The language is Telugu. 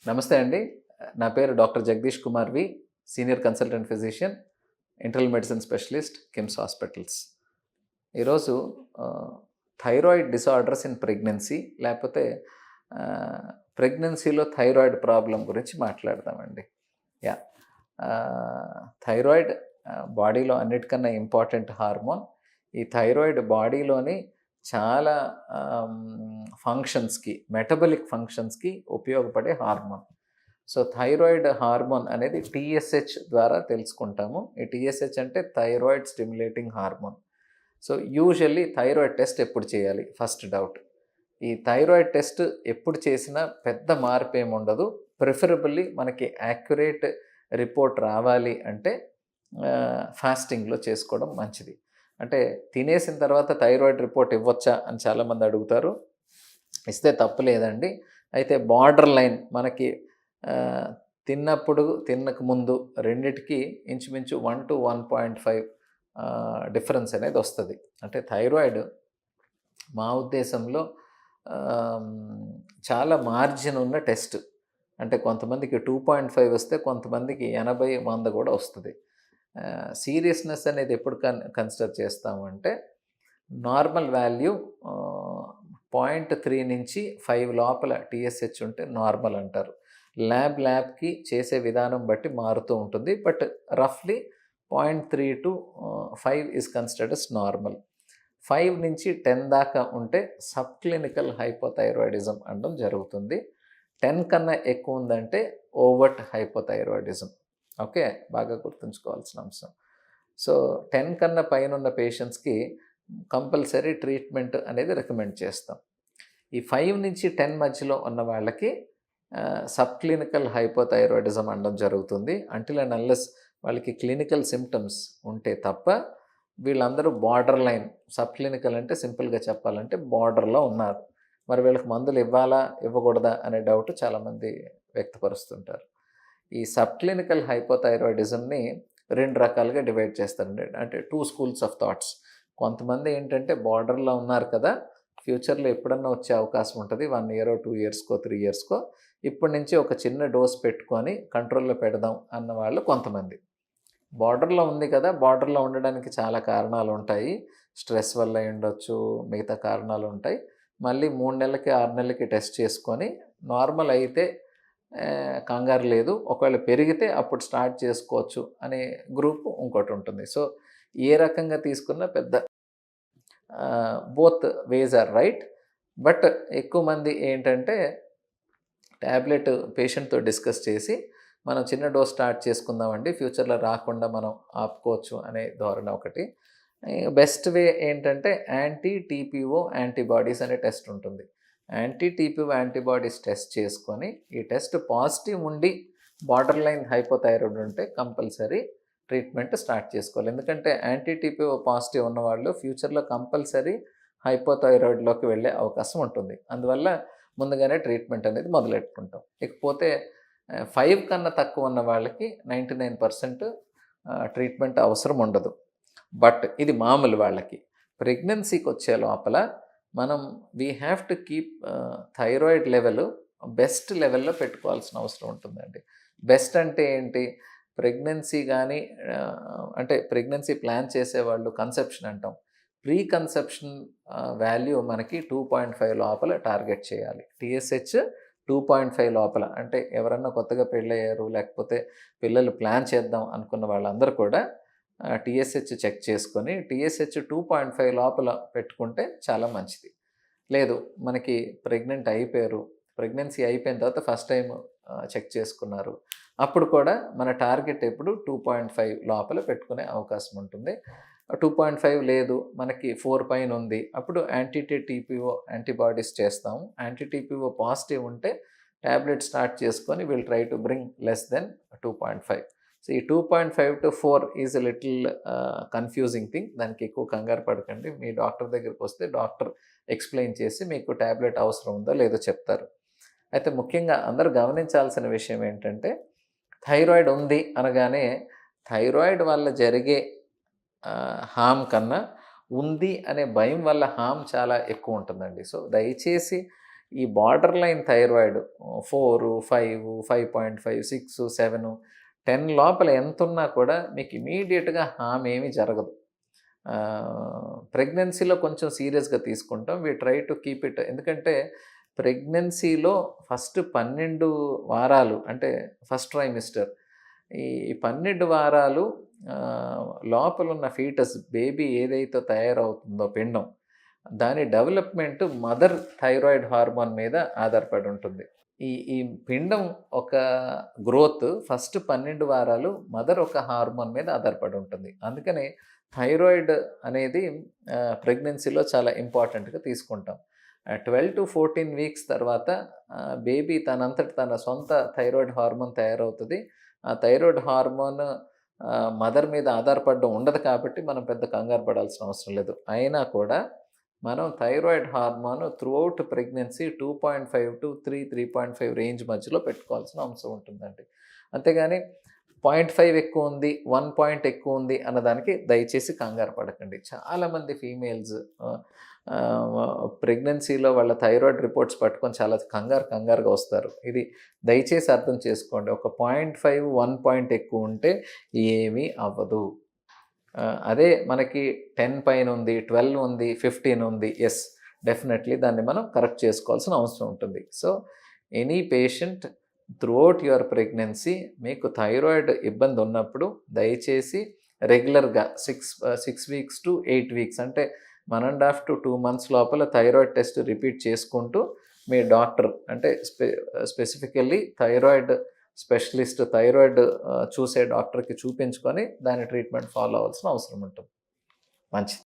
నమస్తే అండి. నా పేరు doctor Jagadish Kumar V. Senior consultant physician, internal medicine specialist, KIMS hospitals. ఈరోజు థైరాయిడ్ డిసార్డర్స్ ఇన్ ప్రెగ్నెన్సీ లేకపోతే ప్రెగ్నెన్సీలో థైరాయిడ్ ప్రాబ్లం గురించి మాట్లాడదామండి. యా థైరాయిడ్ బాడీలో అన్నిటికన్నా ఇంపార్టెంట్ హార్మోన్. ఈ థైరాయిడ్ బాడీలోని చాలా ఫంక్షన్స్కి, మెటబలిక్ ఫంక్షన్స్కి ఉపయోగపడే హార్మోన్. సో థైరాయిడ్ హార్మోన్ అనేది టీఎస్హెచ్ ద్వారా తెలుసుకుంటాము. ఈ టీఎస్హెచ్ అంటే thyroid stimulating hormone. So usually thyroid test ఎప్పుడు చేయాలి? First doubt. ఈ థైరాయిడ్ టెస్ట్ ఎప్పుడు చేసినా పెద్ద మార్పు ఏమి ఉండదు. ప్రిఫరబుల్లీ మనకి యాక్యురేట్ రిపోర్ట్ రావాలి అంటే ఫాస్టింగ్లో చేసుకోవడం మంచిది. అంటే తినేసిన తర్వాత థైరాయిడ్ రిపోర్ట్ ఇవ్వచ్చా అని చాలామంది అడుగుతారు. ఇస్తే తప్పు లేదండి. అయితే బార్డర్ లైన్ మనకి తిన్నప్పుడు తినక ముందు రెండిటికి ఇంచుమించు 1 to 1.5 డిఫరెన్స్ అనేది వస్తుంది. అంటే థైరాయిడ్ మా ఉద్దేశంలో చాలా మార్జిన్ ఉన్న టెస్ట్. అంటే కొంతమందికి 2.5 వస్తే కొంతమందికి 80, 100 కూడా వస్తుంది. సీరియస్నెస్ అనేది ఎప్పుడు కన్సిడర్ చేస్తాము అంటే నార్మల్ వాల్యూ 0.3 నుంచి 5 లోపల టీఎస్హెచ్ ఉంటే నార్మల్ అంటారు. ల్యాబ్కి చేసే విధానం బట్టి మారుతూ ఉంటుంది. బట్ రఫ్లీ 0.3 to 5 is considered as normal. 5 నుంచి 10 దాకా ఉంటే సబ్ క్లినికల్ హైపోథైరాయిడిజం అనడం జరుగుతుంది. 10 కన్నా ఎక్కువ ఉందంటే ఓవర్ట్ హైపోథైరాయిడిజం. ఓకే, బాగా గుర్తుంచుకోవాల్సిన అంశం. సో 10 కన్నా పైన ఉన్న పేషెంట్స్కి కంపల్సరీ ట్రీట్మెంట్ అనేది రికమెండ్ చేస్తాం. ఈ 5 నుంచి 10 మధ్యలో ఉన్న వాళ్ళకి సబ్ క్లినికల్ హైపోథైరాయిడిజం అనడం జరుగుతుంది. అంటిల్ అండ్ అన్లెస్ వాళ్ళకి క్లినికల్ సిమ్టమ్స్ ఉంటే తప్ప వీళ్ళందరూ బార్డర్ లైన్. సబ్ క్లినికల్ అంటే సింపుల్గా చెప్పాలంటే బార్డర్లో ఉన్నారు. మరి వీళ్ళకి మందులు ఇవ్వాలా ఇవ్వకూడదా అనే డౌట్ చాలామంది వ్యక్తపరుస్తుంటారు. ఈ సబ్ క్లినికల్ హైపోథైరాయిడిజంని 2 రకాలుగా డివైడ్ చేస్తారండి. అంటే 2 schools of thoughts. కొంతమంది ఏంటంటే బార్డర్లో ఉన్నారు కదా, ఫ్యూచర్లో ఎప్పుడన్నా వచ్చే అవకాశం ఉంటుంది, 1 year 2 yearsకో 3 yearsకో, ఇప్పటి నుంచి ఒక చిన్న డోస్ పెట్టుకొని కంట్రోల్లో పెడదాం అన్న వాళ్ళు కొంతమంది. బార్డర్లో ఉంది కదా, బార్డర్లో ఉండడానికి చాలా కారణాలు ఉంటాయి. స్ట్రెస్ వల్ల ఉండొచ్చు, మిగతా కారణాలు ఉంటాయి. మళ్ళీ 3 నెలలకి 6 నెలలకి టెస్ట్ చేసుకొని నార్మల్ అయితే కంగారు లేదు, ఒకవేళ పెరిగితే అప్పుడు స్టార్ట్ చేసుకోవచ్చు అనే గ్రూప్ ఇంకోటి ఉంటుంది. సో ఏ రకంగా తీసుకున్నా పెద్ద both ways are right. But ఎక్కువ మంది ఏంటంటే ట్యాబ్లెట్ పేషెంట్తో డిస్కస్ చేసి మనం చిన్న డోస్ స్టార్ట్ చేసుకుందామండి, ఫ్యూచర్లో రాకుండా మనం ఆపుకోవచ్చు అనే ధోరణి ఒకటి. బెస్ట్ వే ఏంటంటే యాంటీ-టీపీఓ యాంటీబాడీస్ అనే టెస్ట్ ఉంటుంది. యాంటీ-టీపీఓ యాంటీబాడీస్ టెస్ట్ చేసుకొని ఈ టెస్ట్ పాజిటివ్ ఉండి బార్డర్ లైన్ హైపోథైరాయిడ్ ఉంటే కంపల్సరీ ట్రీట్మెంట్ స్టార్ట్ చేసుకోవాలి. ఎందుకంటే యాంటీ-టీపీఓ పాజిటివ్ ఉన్నవాళ్ళు ఫ్యూచర్లో కంపల్సరీ హైపోథైరాయిడ్లోకి వెళ్ళే అవకాశం ఉంటుంది. అందువల్ల ముందుగానే ట్రీట్మెంట్ అనేది మొదలెట్టుకుంటాం. ఇకపోతే 5 కన్నా తక్కువ ఉన్న వాళ్ళకి 99% ట్రీట్మెంట్ అవసరం ఉండదు. బట్ ఇది మామూలు వాళ్ళకి. ప్రెగ్నెన్సీకి వచ్చే లోపల మనం we have to keep thyroid level best లెవెల్లో పెట్టుకోవాల్సిన అవసరం ఉంటుందండి. బెస్ట్ అంటే ఏంటి? ప్రెగ్నెన్సీ కానీ అంటే ప్రెగ్నెన్సీ ప్లాన్ చేసేవాళ్ళు కన్సెప్షన్ అంటాం. ప్రీ కన్సెప్షన్ వాల్యూ మనకి 2.5 లోపల టార్గెట్ చేయాలి. టీఎస్హెచ్ 2.5 లోపల. అంటే ఎవరన్నా కొత్తగా పెళ్ళయ్యారు లేకపోతే పిల్లలు ప్లాన్ చేద్దాం అనుకున్న వాళ్ళందరూ కూడా టీఎస్హెచ్ చెక్ చేసుకొని టీఎస్హెచ్ 2.5 లోపల పెట్టుకుంటే చాలా మంచిది. లేదు మనకి ప్రెగ్నెన్సీ అయిపోయిన తర్వాత ఫస్ట్ టైం చెక్ చేసుకున్నారు, అప్పుడు కూడా మన టార్గెట్ ఎప్పుడు 2.5 లోపల పెట్టుకునే అవకాశం ఉంటుంది. 2.5 లేదు మనకి 4 పైన ఉంది, అప్పుడు యాంటీ-టీపీఓ యాంటీబాడీస్ చేస్తాము. యాంటీ-టీపీఓ పాజిటివ్ ఉంటే ట్యాబ్లెట్ స్టార్ట్ చేసుకొని will try to bring less than 2.5. So ఈ 2.5 to 4 is a little confusing thing. దానికి ఎక్కువ కంగారు పడకండి. మీ డాక్టర్ దగ్గరికి వస్తే డాక్టర్ ఎక్స్ప్లెయిన్ చేసి మీకు ట్యాబ్లెట్ అవసరం ఉందో లేదో చెప్తారు. అయితే ముఖ్యంగా అందరూ గమనించాల్సిన విషయం ఏంటంటే థైరాయిడ్ ఉంది అనగానే థైరాయిడ్ వల్ల జరిగే హామ్ కన్నా ఉంది అనే భయం వల్ల హామ్ చాలా ఎక్కువ ఉంటుందండి. సో దయచేసి ఈ బార్డర్ లైన్ థైరాయిడ్ 4, 5, 5.5, 6, 7, 10 లోపల ఎంతున్నా కూడా మీకు ఇమీడియట్‌గా హార్మ్ ఏమీ జరగదు. ప్రెగ్నెన్సీలో కొంచెం సీరియస్‌గా తీసుకుంటాం. We try to keep it. ఎందుకంటే ప్రెగ్నెన్సీలో ఫస్ట్ 12 వారాలు అంటే ఫస్ట్ ట్రైమిస్టర్. ఈ 12 వారాలు లోపలున్న ఫీటస్ బేబీ ఏదైతే తయారవుతుందో పిండం, దాని డెవలప్‌మెంట్ మదర్ థైరాయిడ్ హార్మోన్ మీద ఆధారపడి ఉంటుంది. ఈ ఈ పిండం ఒక గ్రోత్ ఫస్ట్ 12 వారాలు మదర్ ఒక హార్మోన్ మీద ఆధారపడి ఉంటుంది. అందుకని థైరాయిడ్ అనేది ప్రెగ్నెన్సీలో చాలా ఇంపార్టెంట్‌గా తీసుకుంటాం. 12-14 వీక్స్ తర్వాత బేబీ తనంతట తన సొంత థైరాయిడ్ హార్మోన్ తయారవుతుంది. ఆ థైరాయిడ్ హార్మోన్ మదర్ మీద ఆధారపడడం ఉండదు కాబట్టి మనం పెద్ద కంగారు పడాల్సిన అవసరం లేదు. అయినా కూడా మనం thyroid hormone throughout pregnancy 2.5-3.5 range మధ్యలో పెట్టుకోవాల్సిన అవసరం ఉంటుందండి. అంతేగాని 0.5 ఎక్కువ ఉంది, 1 పాయింట్ ఎక్కువ ఉంది అన్నదానికి దయచేసి కంగారు పడకండి. చాలామంది ఫీమేల్స్ ప్రెగ్నెన్సీలో వాళ్ళ థైరాయిడ్ రిపోర్ట్స్ పట్టుకొని చాలా కంగారుగా వస్తారు. ఇది దయచేసి అర్థం చేసుకోండి. ఒక 0.5, 1 పాయింట్ ఎక్కువ ఉంటే ఏమీ అవ్వదు. అదే మనకి 10 పైన ఉంది, 12 ఉంది, 15 ఉంది, ఎస్ డెఫినెట్లీ దాన్ని మనం కరెక్ట్ చేసుకోవాల్సిన అవసరం ఉంటుంది. So any patient throughout your pregnancy మీకు థైరాయిడ్ ఇబ్బంది ఉన్నప్పుడు దయచేసి రెగ్యులర్గా 6 వీక్స్ టు 8 వీక్స్ అంటే 1.5 to 2 months లోపల థైరాయిడ్ టెస్ట్ రిపీట్ చేసుకుంటూ మీ డాక్టర్ అంటే స్పెసిఫికల్లీ థైరాయిడ్ స్పెషలిస్ట్ థైరాయిడ్ చూసే డాక్టర్కి చూపించుకొని దాని ట్రీట్మెంట్ ఫాలో అవ్వాల్సిన అవసరం ఉంటుంది. మంచిది.